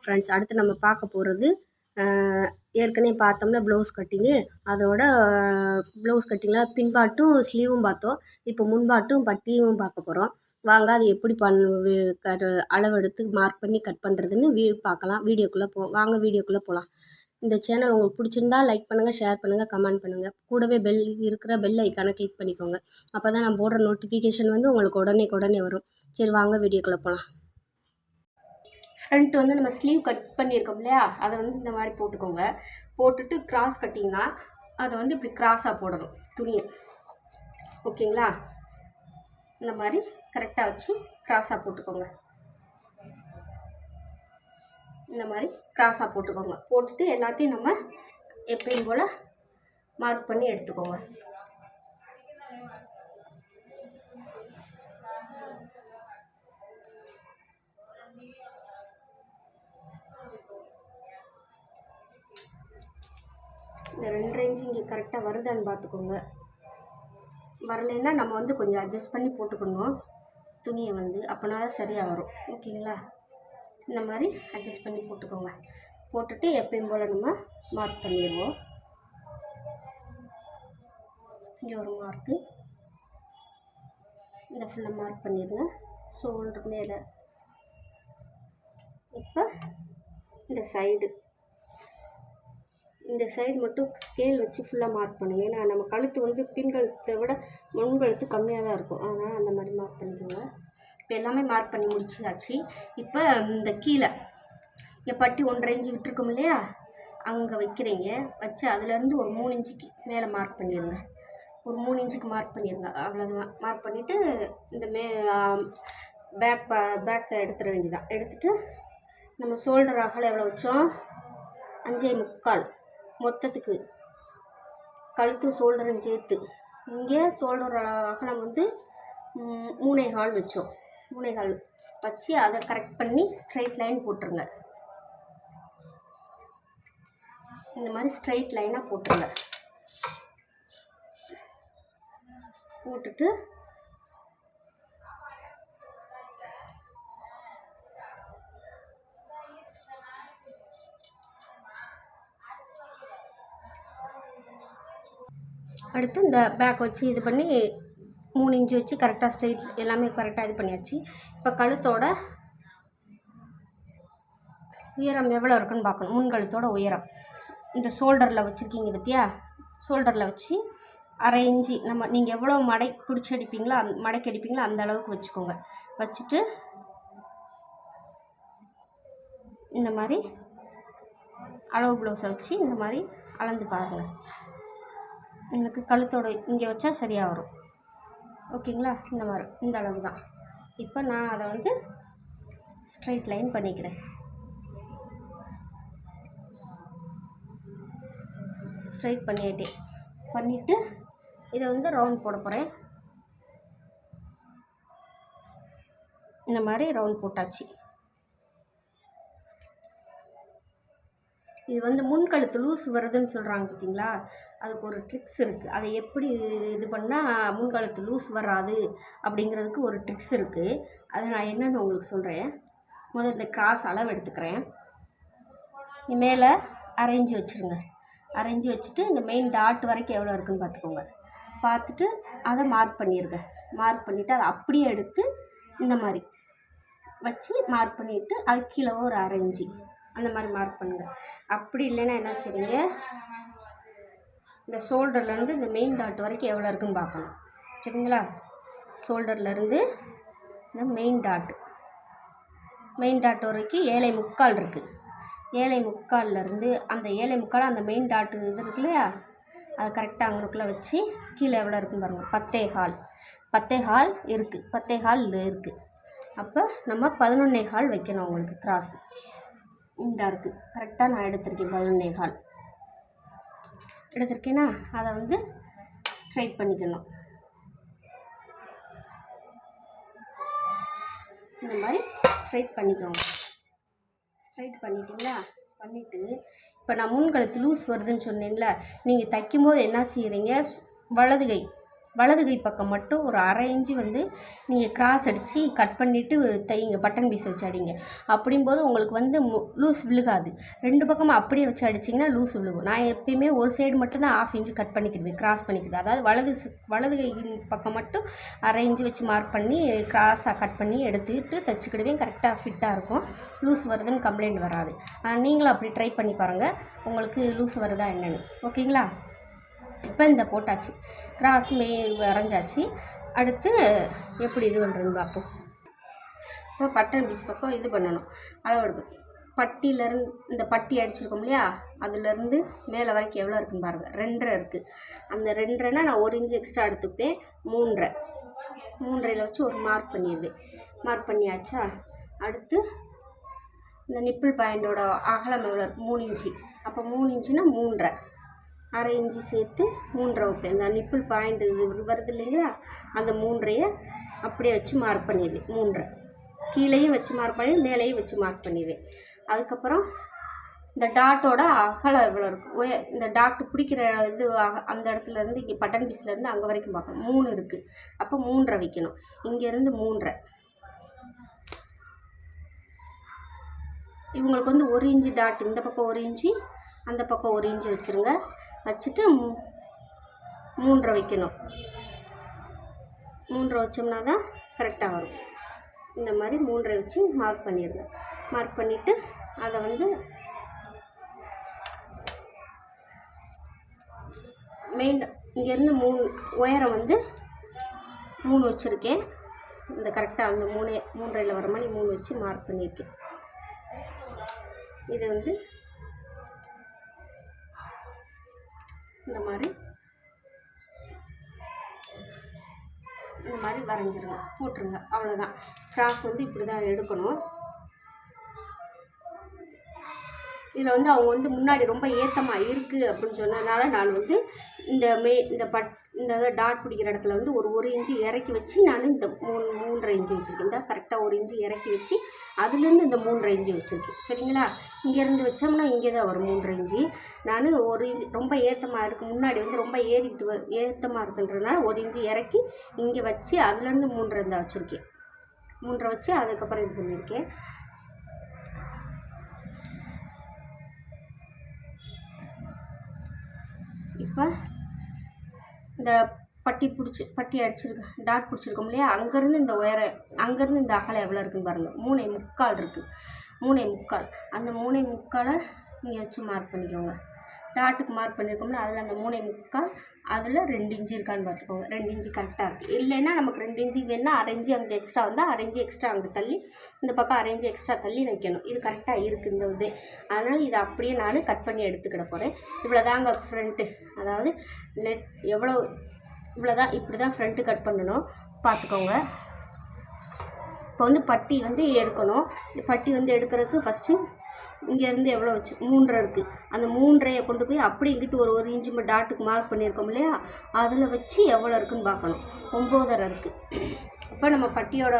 Friends, அடுத்து நம்ம பார்க்க போகிறது ஏற்கனவே பார்த்தோம்னா ப்ளவுஸ் கட்டிங்கு. அதோட ப்ளவுஸ் கட்டிங்கில் பின்பாட்டும் ஸ்லீவும் பார்த்தோம். இப்போ முன்பாட்டும் பட்டியும் பார்க்க போகிறோம். வாங்க அது எப்படி அளவெடுத்து மார்க் பண்ணி கட் பண்ணுறதுன்னு பார்க்கலாம். வாங்க வீடியோக்குள்ளே போகலாம். இந்த சேனல் உங்களுக்கு பிடிச்சிருந்தா லைக் பண்ணுங்கள், ஷேர் பண்ணுங்கள், கமெண்ட் பண்ணுங்கள். கூடவே பெல் ஐக்கானை கிளிக் பண்ணிக்கோங்க. அப்போ தான் நான் போடுற நோட்டிஃபிகேஷன் வந்து உங்களுக்கு உடனே வரும். சரி வாங்க வீடியோக்குள்ளே போகலாம். ஃப்ரண்ட் வந்து நம்ம ஸ்லீவ் கட் பண்ணியிருக்கோம் இல்லையா, அதை வந்து இந்த மாதிரி போட்டுக்கோங்க. போட்டுட்டு கிராஸ் கட்டிங்கன்னா அதை வந்து இப்படி கிராஸாக போடணும் துணியை. ஓகேங்களா? இந்த மாதிரி கரெக்டாக வச்சு கிராஸாக போட்டுக்கோங்க. இந்த மாதிரி கிராஸாக போட்டுக்கோங்க. போட்டுட்டு எல்லாத்தையும் நம்ம எப்பயும் போல் மார்க் பண்ணி எடுத்துக்கோங்க. இந்த 2 இன்ச்சு இங்கே கரெக்டாக வருதான்னு பார்த்துக்கோங்க. வரலைன்னா நம்ம வந்து கொஞ்சம் அட்ஜஸ்ட் பண்ணி போட்டுக்கணும் துணியை வந்து, அப்போனா தான் சரியாக வரும். ஓகேங்களா? இந்த மாதிரி அட்ஜஸ்ட் பண்ணி போட்டுக்கோங்க. போட்டுட்டு எப்பயும் போல் நம்ம மார்க் பண்ணிடுவோம். இங்கே ஒரு மார்க்கு, இந்த ஃபுல்லாக மார்க் பண்ணிடுங்க. ஷோல்டர் மேலே. இப்போ இந்த சைடு மட்டும் ஸ்கேல் வச்சு ஃபுல்லாக மார்க் பண்ணுங்கள். ஏன்னா நம்ம கழுத்து வந்து பின் கழுத்தை விட முன் கழுத்து கம்மியாக தான் இருக்கும். அதனால் அந்த மாதிரி மார்க் பண்ணிக்கோங்க. இப்போ எல்லாமே மார்க் பண்ணி முடிச்சாச்சு. இப்போ இந்த கீழே இங்கே பட்டி 1.5 இன்ச்சு விட்டுருக்கோம் இல்லையா, அங்கே வைக்கிறீங்க. வச்சு அதுலேருந்து ஒரு 3 இன்ச்சுக்கு மேலே மார்க் பண்ணிடுங்க. ஒரு 3 இன்ச்சுக்கு மார்க் பண்ணிடுங்க. அவ்வளோதான். மார்க் பண்ணிவிட்டு இந்த பேக்கை எடுத்துட வேண்டியதான். எடுத்துகிட்டு நம்ம ஷோல்டர் அகலம் எவ்வளோ வச்சோம்? 5.25 மொத்தத்துக்கு, கழுத்து ஷோல்டரும் சேர்த்து. இங்கே ஷோல்டர் அகலம் வந்து 3.25 வச்சோம். 3.25 வச்சு அதை கரெக்ட் பண்ணி ஸ்ட்ரைட் லைன் போட்டுருங்க. இந்த மாதிரி ஸ்ட்ரைட் லைனாக போட்டுருங்க. போட்டுட்டு அடுத்து இந்த பேக் வச்சு இது பண்ணி 3 இன்ச்சு வச்சு கரெக்டாக ஸ்ட்ரைட் எல்லாமே கரெக்டாக இது பண்ணியாச்சு. இப்போ கழுத்தோட உயரம் எவ்வளோ இருக்குன்னு பார்க்கணும். முன் கழுத்தோட உயரம் இந்த ஷோல்டரில் வச்சுருக்கீங்க பார்த்தியா, ஷோல்டரில் வச்சு 1/2 இன்ச்சு நீங்கள் எவ்வளோ மடக்கி அடிப்பீங்களோ அந்த அளவுக்கு வச்சுக்கோங்க. வச்சுட்டு இந்த மாதிரி அளவு ப்ளவுஸை வச்சு இந்த மாதிரி அளந்து பாருங்கள். எனக்கு கழுத்தோட இங்கே வச்சா சரியாக வரும். ஓகேங்களா? இந்த அளவு தான். இப்போ நான் அதை வந்து ஸ்ட்ரைட் லைன் பண்ணிக்கிறேன். ஸ்ட்ரைட் பண்ணிவிட்டு இதை வந்து ரவுண்ட் போட போகிறேன். இந்த மாதிரி ரவுண்ட் போட்டாச்சு. இது வந்து முன்கழுத்து லூஸ் வருதுன்னு சொல்கிறாங்க பார்த்தீங்களா, அதுக்கு ஒரு ட்ரிக்ஸ் இருக்குது. அதை எப்படி இது பண்ணால் முன்கழுத்து லூஸ் வராது அப்படிங்கிறதுக்கு ஒரு ட்ரிக்ஸ் இருக்குது. அதை நான் என்னென்னு உங்களுக்கு சொல்கிறேன். முதல்ல இந்த கிராஸ் அளவு எடுத்துக்கிறேன். மேலே 1/2 இன்ச்சு வச்சுருங்க. 1/2 இன்ச்சு வச்சுட்டு இந்த மெயின் டாட் வரைக்கும் எவ்வளோ இருக்குதுன்னு பார்த்துக்கோங்க. பார்த்துட்டு அதை மார்க் பண்ணிடுங்க. மார்க் பண்ணிவிட்டு அதை அப்படியே எடுத்து இந்த மாதிரி வச்சு மார்க் பண்ணிவிட்டு அது கீழே ஒரு 1/2 இன்ச்சு அந்த மாதிரி மார்க் பண்ணுங்கள். அப்படி இல்லைன்னா என்ன செய்றீங்க, இந்த ஷோல்டர்லேருந்து இந்த மெயின் டாட் வரைக்கும் எவ்வளோ இருக்குதுன்னு பார்க்கணும். சரிங்களா? ஷோல்டர்லேருந்து இந்த மெயின் டாட் வரைக்கும் 7.25 இருக்குது. 7.25லேருந்து அந்த 7.25 அந்த மெயின் டாட்டு இது இருக்கு இல்லையா, அதை கரெக்டாக அங்கனுக்குள்ளே வச்சு கீழே எவ்வளோ இருக்குதுன்னு பாருங்கள். 10.25 இருக்குது. 10.25 இருக்குது. அப்போ நம்ம 11.25 வைக்கணும். உங்களுக்கு கிராஸ் இந்த இருக்குது. கரெக்டாக நான் எடுத்திருக்கேன். 11.25 எடுத்திருக்கேன்னா அதை வந்து ஸ்ட்ரைட் பண்ணிக்கணும். இந்த மாதிரி ஸ்ட்ரைட் பண்ணிக்கோங்க. ஸ்ட்ரைட் பண்ணிட்டீங்களா? பண்ணிவிட்டு இப்போ நான் முன்கழுத்து லூஸ் வருதுன்னு சொன்னேன்ல, நீங்கள் தைக்கும்போது என்ன செய்கிறீங்க, வலது கை வலது கை பக்கம் மட்டும் ஒரு அரை இன்ச்சு வந்து நீங்கள் கிராஸ் அடித்து கட் பண்ணிவிட்டு தைங்க, பட்டன் பீஸ் வச்சு அடிங்க. அப்படிங்கும்போது உங்களுக்கு வந்து லூஸ் விழுகாது. 2 பக்கமும் அப்படியே வச்சு அடிச்சிங்கன்னா லூஸ் விழுகும். நான் எப்பயுமே ஒரு சைடு மட்டும்தான் 1/2 இன்ச்சு கட் பண்ணிக்கிடுவேன், கிராஸ் பண்ணிக்கிடுவேன். அதாவது வலது கை பக்கம் மட்டும் அரை இன்ச்சு வச்சு மார்க் பண்ணி கிராஸாக கட் பண்ணி எடுத்துக்கிட்டு தைச்சிக்கிடுவேன். கரெக்டாக ஃபிட்டாக இருக்கும். லூஸ் வருதுன்னு கம்ப்ளைண்ட் வராது. நீங்களும் அப்படி ட்ரை பண்ணி பாருங்கள், உங்களுக்கு லூஸ் வருதா என்னென்னு. ஓகேங்களா? இப்போ இந்த போட்டாச்சு, கிராஸ் வரைஞ்சாச்சு. அடுத்து எப்படி இது பண்ணுறதுன்னு பார்ப்போம். இப்போ பட்டன் பீஸ் பக்கம் இது பண்ணணும், அளவு எடுக்கணும். பட்டியிலேருந்து இந்த பட்டி அடிச்சிருக்கோம் இல்லையா, அதுலேருந்து மேலே வரைக்கும் எவ்வளோ இருக்குன்னு பாருங்கள். 2.5 இருக்குது. அந்த 2.5னா நான் 1 இன்ச்சு எக்ஸ்ட்ரா எடுத்துப்பேன். 3.5 வச்சு ஒரு மார்க் பண்ணிடுவேன். மார்க் பண்ணியாச்சா? அடுத்து இந்த நிப்பிள் பாயிண்டோட அகலம் எவ்வளோ இருக்குது? 3 இன்ச்சு. அப்போ 3 இன்ச்சுன்னா 3.5, அரை இன்ச்சு சேர்த்து 3.5 வைப்பேன். இந்த நிப்பிள் பாயிண்ட் இது வருது இல்லைங்களா, அந்த 3.5 அப்படியே வச்சு மார்க் பண்ணிடுவேன். 3.5 கீழேயும் வச்சு மார்க் பண்ணிடுவேன், மேலேயும் வச்சு மார்க் பண்ணிடுவேன். அதுக்கப்புறம் இந்த டாட்டோட அகலம் எவ்வளோ இருக்கும், இந்த டாட்டு பிடிக்கிற இது அந்த இடத்துலேருந்து இங்கே பட்டன் பீஸ்லேருந்து அங்கே வரைக்கும் பார்க்கணும். 3 இருக்குது. அப்போ 3.5 வைக்கணும். இங்கேருந்து 3.5. இவங்களுக்கு வந்து 1 இன்ச்சு டாட் இந்த பக்கம் 1 இன்ச்சு, அந்த பக்கம் 1 இன்ச்சு வச்சுருங்க. வச்சுட்டு 3.5 வைக்கணும். 3.5 வச்சோம்னா தான் கரெக்டாக வரும். இந்த மாதிரி 3.5 வச்சு மார்க் பண்ணிடுங்க. மார்க் பண்ணிவிட்டு அதை வந்து மெயின் இங்கேருந்து 3 உயரம் வந்து 3 வச்சுருக்கேன். இந்த கரெக்டாக அந்த 3.5 வர மாதிரி 3 வச்சு மார்க் பண்ணியிருக்கேன். இதை வந்து இந்த மாதிரி வரைஞ்சிருங்க, போட்டுருங்க. அவ்வளோதான். கிராஸ் வந்து இப்படி தான் எடுக்கணும். இதில் வந்து அவங்க வந்து முன்னாடி ரொம்ப ஏற்றமாக இருக்குது அப்படின்னு சொன்னதுனால நான் வந்து இந்த டாட் பிடிக்கிற இடத்துல வந்து ஒரு இன்ச்சு இறக்கி வச்சு நான் இந்த 3.5 இன்ச்சு வச்சுருக்கேன். இந்த கரெக்டாக 1 இன்ச்சு இறக்கி வச்சு அதுலேருந்து இந்த 3.5 இன்ச்சு வச்சுருக்கேன். சரிங்களா? இங்கேருந்து வச்சோம்னா இங்கே தான் வரும் 3.5 இன்ச்சு. நான் 1 இன்ச்சு ரொம்ப ஏற்றமாக இருக்குது, முன்னாடி வந்து ரொம்ப ஏற்றமாக இருக்குன்றதுனால 1 இன்ச்சு இறக்கி இங்கே வச்சு அதுலேருந்து 3.5 வச்சுருக்கேன். 3.5 வச்சு அதுக்கப்புறம் இது பண்ணியிருக்கேன். இப்போ இந்த பட்டி அடிச்சிருக்கேன், டாட் பிடிச்சிருக்கோம் இல்லையா, அங்கேருந்து இந்த அங்கேருந்து இந்த அகலம் எவ்வளோ இருக்குன்னு பாருங்கள். 3.75 இருக்குது. 3.75 அந்த 3.75 இங்கே வச்சு மார்க் பண்ணிக்கோங்க. டாட்டுக்கு மார்க் பண்ணியிருக்கோம்ல, அதில் அந்த 3.75 அதில் 2 இன்ச்சு இருக்கான்னு பார்த்துக்கோங்க. 2 இன்ச்சு கரெக்டாக இருக்குது. இல்லைன்னா நமக்கு 2 இன்ச்சு வேணுன்னா அரை இன்ச்சு அங்கே எக்ஸ்ட்ரா வந்தால் அரை இன்ச்சு எக்ஸ்ட்ரா அங்கே தள்ளி இந்த பக்கம் அரை இன்ச்சு எக்ஸ்ட்ரா தள்ளி வைக்கணும். இது கரெக்டாக இருக்குது இந்த இது. அதனால் இதை அப்படியே நான் கட் பண்ணி எடுத்துக்கிட போகிறேன். இவ்வளோ தாங்க ஃப்ரண்ட்டு, அதாவது எவ்வளோ இவ்வளோ தான். இப்படி தான் ஃப்ரண்ட்டு கட் பண்ணணும், பார்த்துக்கோங்க. இப்போ வந்து பட்டி வந்து எடுக்கணும். பட்டி வந்து எடுக்கிறதுக்கு ஃபஸ்ட்டு இங்கேருந்து எவ்வளோ வச்சு 3.5 இருக்குது. அந்த 3.5 கொண்டு போய் அப்படி இங்கிட்டு ஒரு இன்ச்சு டாட்டுக்கு மார்க் பண்ணியிருக்கோம் இல்லையா, அதில் வச்சு எவ்வளோ இருக்குதுன்னு பார்க்கணும். 9.5 இருக்குது. அப்போ நம்ம பட்டியோட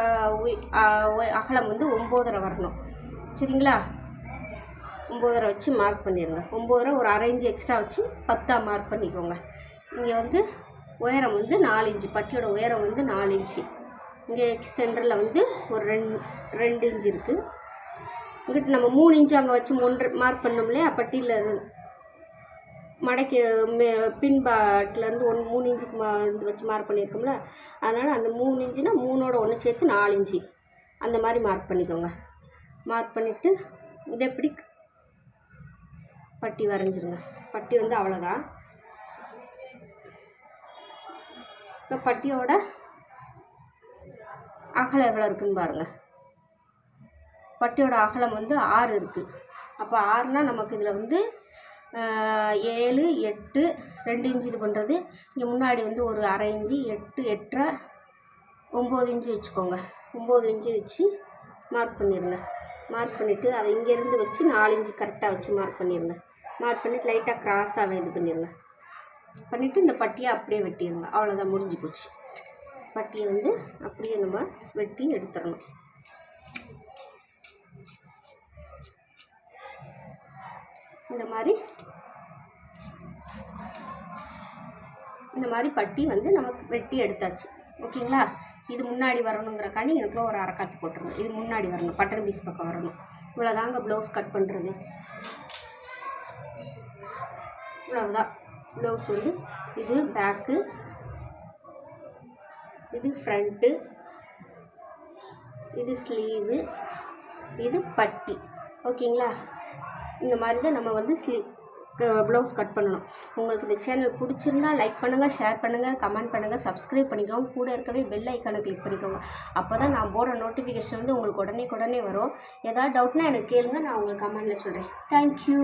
அகலம் வந்து 9.5 வரணும். சரிங்களா? 9.5 வச்சு மார்க் பண்ணிடுங்க. 9.5 ஒரு அரை இன்ச்சு எக்ஸ்ட்ரா வச்சு 10 மார்க் பண்ணிக்கோங்க. இங்கே வந்து உயரம் வந்து 4 இன்ச்சு, பட்டியோட உயரம் வந்து 4 இன்ச்சு. இங்கே சென்டரில் வந்து ஒரு 2 இன்ச்சு இருக்குது. இங்கிட்டு நம்ம 3 இன்ச்சு அங்கே வச்சு மார்க் பண்ணோம் இல்லையா, பட்டியில் மடக்கி பின்பாட்டிலேருந்து 3 இன்ச்சுக்கு வச்சு மார்க் பண்ணியிருக்கோம்ல, அதனால் அந்த 3 இன்ச்சுனா 3ஓட 1 சேர்த்து 4 இன்ச்சு அந்த மாதிரி மார்க் பண்ணிக்கோங்க. மார்க் பண்ணிவிட்டு இதை எப்படி பட்டி வரைஞ்சிருங்க. பட்டி வந்து அவ்வளோதான். இப்போ பட்டியோட அகலம் எவ்வளோ இருக்குன்னு பாருங்கள். பட்டியோட அகலம் வந்து 6 இருக்குது. அப்போ 6னா நமக்கு இதில் வந்து 7, 8, 2 இன்ச்சு இது பண்ணுறது. இங்கே முன்னாடி வந்து ஒரு அரை இன்ச்சு, 8, 8.5, 9 இன்ச்சு வச்சுக்கோங்க. 9 இன்ச்சு வச்சு மார்க் பண்ணிடுங்க. மார்க் பண்ணிவிட்டு அதை இங்கேருந்து வச்சு 4 இன்ச்சு கரெக்டாக வச்சு மார்க் பண்ணிடுங்க. மார்க் பண்ணிவிட்டு லைட்டாக கிராஸாகவே இது பண்ணிடுங்க. பண்ணிவிட்டு இந்த பட்டியை அப்படியே வெட்டிடுங்க. அவ்வளோதான், முடிஞ்சு போச்சு. பட்டியை வந்து அப்படியே நம்ம வெட்டி எடுத்துடணும். இந்த மாதிரி இந்த மாதிரி பட்டி வந்து நமக்கு வெட்டி எடுத்தாச்சு. ஓகேங்களா? இது முன்னாடி வரணுங்கிறக்காண்டி எனக்குள்ள ஒரு அரை காத்து போட்டுருங்க. இது முன்னாடி வரணும், பட்டன் பீஸ் பக்கம் வரணும். இவ்வளோதாங்க ப்ளவுஸ் கட் பண்ணுறது. இவ்வளவுதான் ப்ளவுஸ் வந்து இது பேக்கு, இது ஃப்ரண்ட்டு, இது ஸ்லீவு, இது பட்டி. ஓகேங்களா? இந்த மாதிரி தான் நம்ம வந்து ப்ளவுஸ் கட் பண்ணணும். உங்களுக்கு இந்த சேனல் பிடிச்சிருந்தா லைக் பண்ணுங்கள், ஷேர் பண்ணுங்கள், கமெண்ட் பண்ணுங்கள், சப்ஸ்கிரைப் பண்ணிக்கோங்க. கூட இருக்கவே பெல் ஐக்கானை கிளிக் பண்ணிக்கோங்க. அப்போ தான் நான் போடுற நோட்டிஃபிகேஷன் வந்து உங்களுக்கு உடனே வரும். ஏதாவது டவுட்னா எனக்கு கேளுங்க, நான் உங்களுக்கு கமெண்டில் சொல்கிறேன். தேங்க்யூ.